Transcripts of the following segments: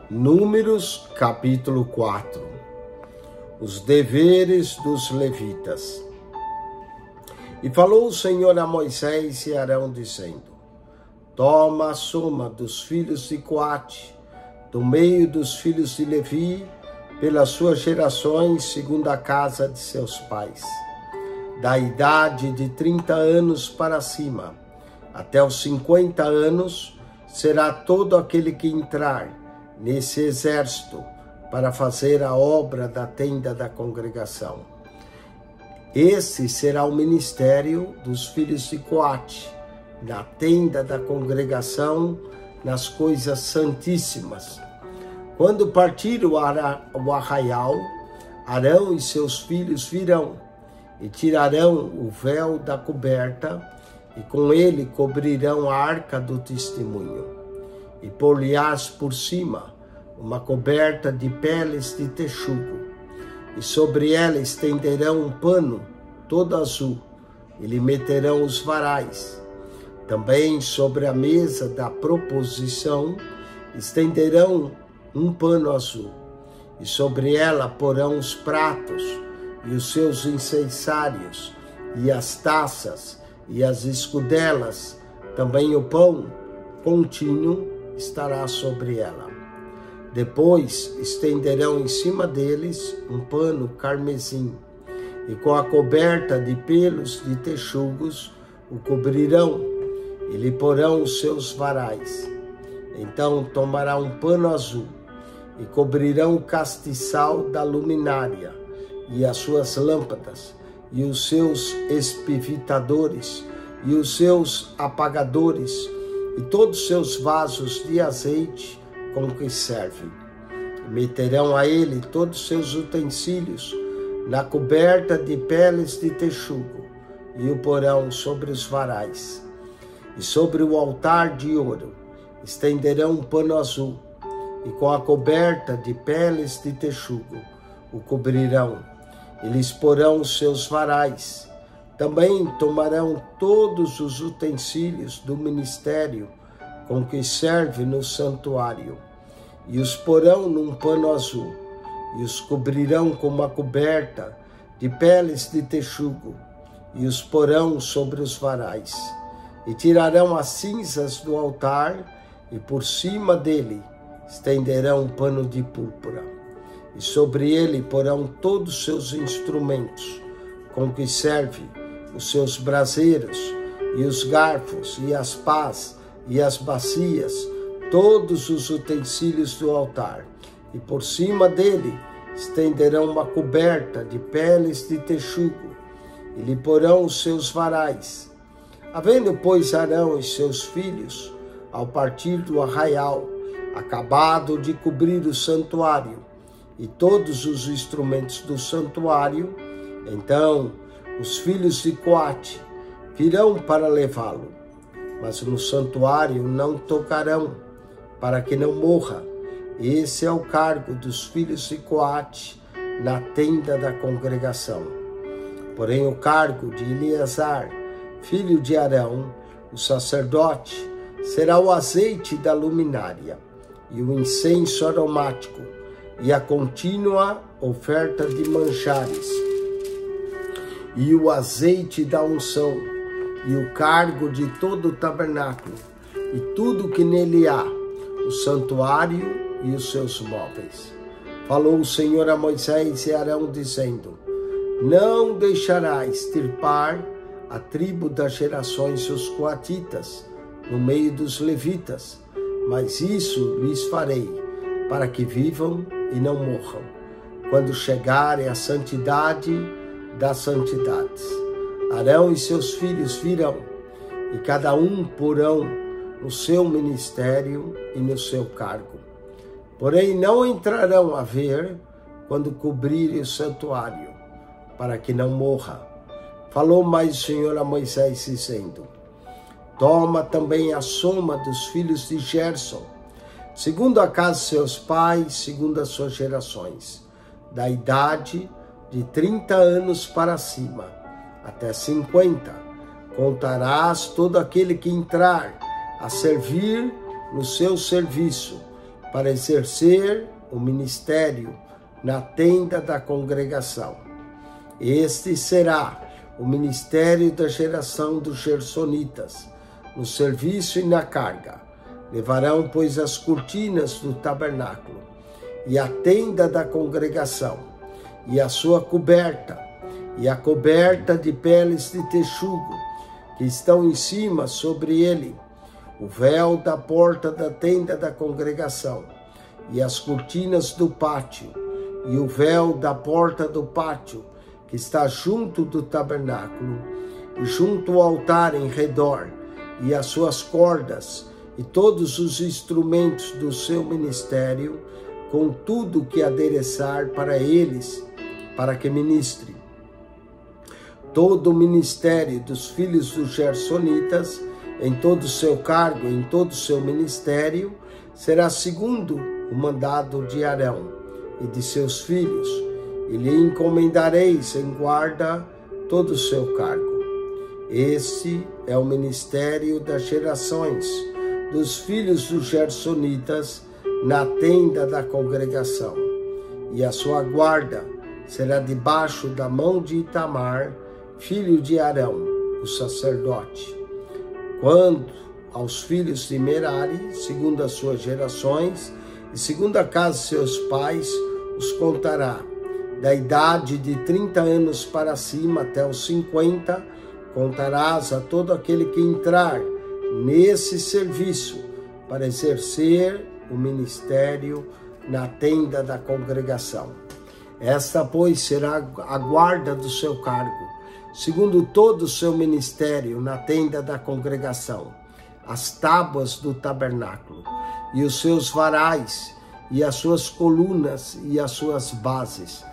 Números, capítulo 4. Os deveres dos levitas. E falou o Senhor a Moisés e Arão, dizendo: Toma a soma dos filhos de Coate, do meio dos filhos de Levi, pelas suas gerações, segundo a casa de seus pais, da idade de 30 anos para cima, até os 50 anos, será todo aquele que entrar nesse exército para fazer a obra da tenda da congregação. Esse será o ministério dos filhos de Coate, na tenda da congregação, nas coisas santíssimas. Quando partir o arraial, Arão e seus filhos virão, e tirarão o véu da coberta, e com ele cobrirão a arca do testemunho. E por-lhe-ás por cima uma coberta de peles de texugo, e sobre ela estenderão um pano todo azul, e lhe meterão os varais. Também sobre a mesa da proposição estenderão um pano azul, e sobre ela porão os pratos, e os seus incensários, e as taças, e as escudelas, também o pão contínuo estará sobre ela. Depois estenderão em cima deles um pano carmesim, e com a coberta de pelos de texugos o cobrirão, e lhe porão os seus varais. Então tomará um pano azul, e cobrirão o castiçal da luminária, e as suas lâmpadas, e os seus espivitadores, e os seus apagadores, e todos os seus vasos de azeite com que serve. Meterão a ele todos os seus utensílios na coberta de peles de texugo, e o porão sobre os varais. E sobre o altar de ouro estenderão um pano azul, e com a coberta de peles de texugo o cobrirão, e lhes porão os seus varais. Também tomarão todos os utensílios do ministério com que serve no santuário, e os porão num pano azul, e os cobrirão com uma coberta de peles de texugo, e os porão sobre os varais. E tirarão as cinzas do altar, e por cima dele estenderão um pano de púrpura, e sobre ele porão todos os seus instrumentos com que serve, os seus braseiros, e os garfos, e as pás, e as bacias, todos os utensílios do altar, e por cima dele estenderão uma coberta de peles de texugo, e lhe porão os seus varais. Havendo, pois, Arão e seus filhos, ao partir do arraial, acabado de cobrir o santuário e todos os instrumentos do santuário, então os filhos de Coate virão para levá-lo, mas no santuário não tocarão, para que não morra. Esse é o cargo dos filhos de Coate na tenda da congregação. Porém o cargo de Eleazar, filho de Arão, o sacerdote, será o azeite da luminária, e o incenso aromático, e a contínua oferta de manjares, e o azeite da unção, e o cargo de todo o tabernáculo, e tudo que nele há, o santuário e os seus móveis. Falou o Senhor a Moisés e Arão, dizendo: Não deixarás extirpar a tribo das gerações dos coatitas no meio dos levitas, mas isso lhes farei, para que vivam e não morram, quando chegarem à santidade das santidades. Arão e seus filhos virão, e cada um porão no seu ministério e no seu cargo. Porém não entrarão a ver quando cobrirem o santuário, para que não morra. Falou mais o Senhor a Moisés, dizendo: Toma também a soma dos filhos de Gerson, segundo a casa de seus pais, segundo as suas gerações, da idade de 30 anos para cima, até 50. Contarás todo aquele que entrar a servir no seu serviço, para exercer o ministério na tenda da congregação. Este será o ministério da geração dos gersonitas, no serviço e na carga. Levarão, pois, as cortinas do tabernáculo, e a tenda da congregação, e a sua coberta, e a coberta de peles de texugo, que estão em cima sobre ele, o véu da porta da tenda da congregação, e as cortinas do pátio, e o véu da porta do pátio, que está junto do tabernáculo, e junto ao altar em redor, e as suas cordas, e todos os instrumentos do seu ministério, com tudo que adereçar para eles, para que ministre. Todo o ministério dos filhos dos gersonitas, em todo o seu cargo, em todo o seu ministério, será segundo o mandado de Arão e de seus filhos, e lhe encomendareis em guarda todo o seu cargo. Este é o ministério das gerações dos filhos dos gersonitas na tenda da congregação, e a sua guarda será debaixo da mão de Itamar, filho de Arão, o sacerdote. Quanto aos filhos de Merari, segundo as suas gerações, e segundo a casa de seus pais, os contará. Da idade de 30 anos para cima até os 50, contarás a todo aquele que entrar nesse serviço para exercer o ministério na tenda da congregação. Esta, pois, será a guarda do seu cargo, segundo todo o seu ministério na tenda da congregação, as tábuas do tabernáculo, e os seus varais, e as suas colunas e as suas bases,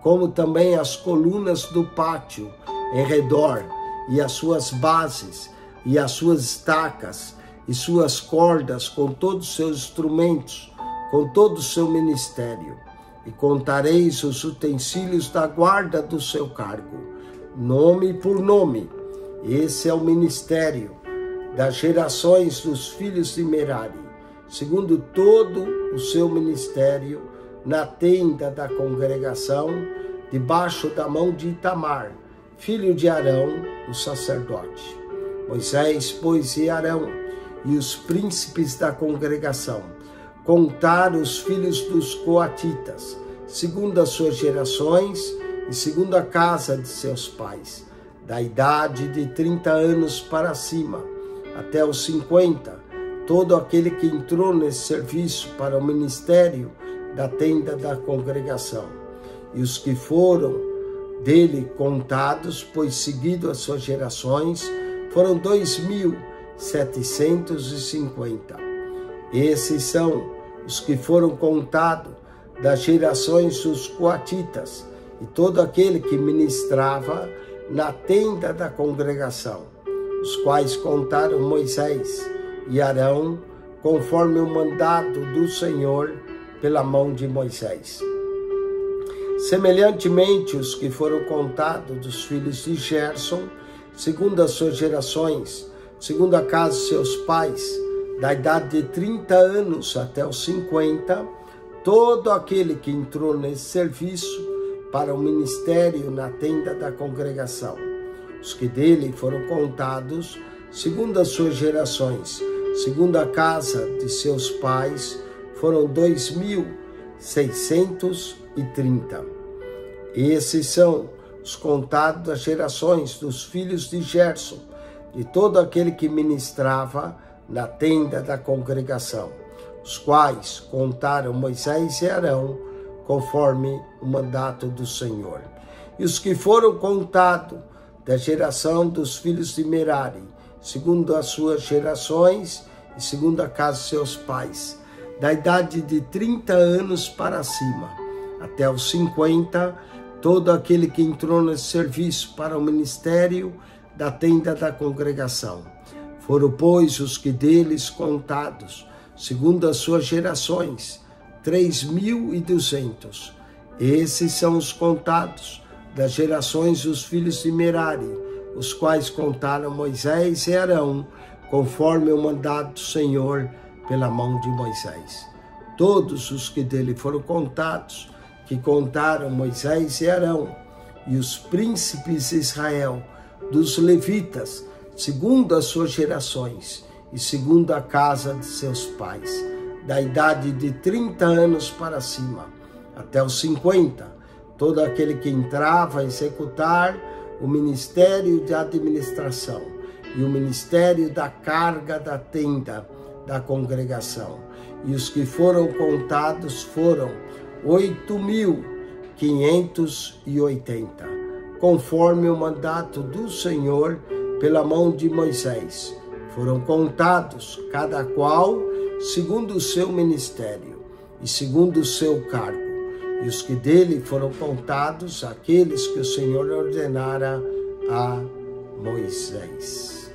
como também as colunas do pátio em redor, e as suas bases, e as suas estacas, e suas cordas, com todos os seus instrumentos, com todo o seu ministério. E contareis os utensílios da guarda do seu cargo, nome por nome. Esse é o ministério das gerações dos filhos de Merari, segundo todo o seu ministério, na tenda da congregação, debaixo da mão de Itamar, filho de Arão, o sacerdote. Moisés, pois, e Arão, e os príncipes da congregação, contaram os filhos dos coatitas, segundo as suas gerações, e segundo a casa de seus pais, da idade de 30 anos para cima, até os 50, todo aquele que entrou nesse serviço para o ministério da tenda da congregação. E os que foram dele contados, pois seguido as suas gerações, foram 2.750. Esses são os que foram contados das gerações dos coatitas, e todo aquele que ministrava na tenda da congregação, os quais contaram Moisés e Arão, conforme o mandado do Senhor pela mão de Moisés. Semelhantemente, os que foram contados dos filhos de Gerson, segundo as suas gerações, segundo a casa de seus pais, da idade de 30 anos até os 50, todo aquele que entrou nesse serviço para o ministério na tenda da congregação. Os que dele foram contados, segundo as suas gerações, segundo a casa de seus pais, foram 2.630. Esses são os contados das gerações dos filhos de Gerson, de todo aquele que ministrava na tenda da congregação, os quais contaram Moisés e Arão, conforme o mandato do Senhor. E os que foram contados da geração dos filhos de Merari, segundo as suas gerações e segundo a casa de seus pais, da idade de 30 anos para cima, até os 50, todo aquele que entrou nesse serviço para o ministério da tenda da congregação. Foram, pois, os que deles contados, segundo as suas gerações, 3.200. Esses são os contados das gerações dos filhos de Merari, os quais contaram Moisés e Arão, conforme o mandado do Senhor pela mão de Moisés. todos os que dele foram contados, que contaram Moisés e Arão, e os príncipes de Israel, dos levitas, segundo as suas gerações, e segundo a casa de seus pais, da idade de 30 anos para cima, até os 50, todo aquele que entrava a executar o ministério de administração e o ministério da carga da tenda da congregação. E os que foram contados foram 8.580, conforme o mandato do Senhor pela mão de Moisés. Foram contados, cada qual segundo o seu ministério e segundo o seu cargo. E os que dele foram contados, aqueles que o Senhor ordenara a Moisés.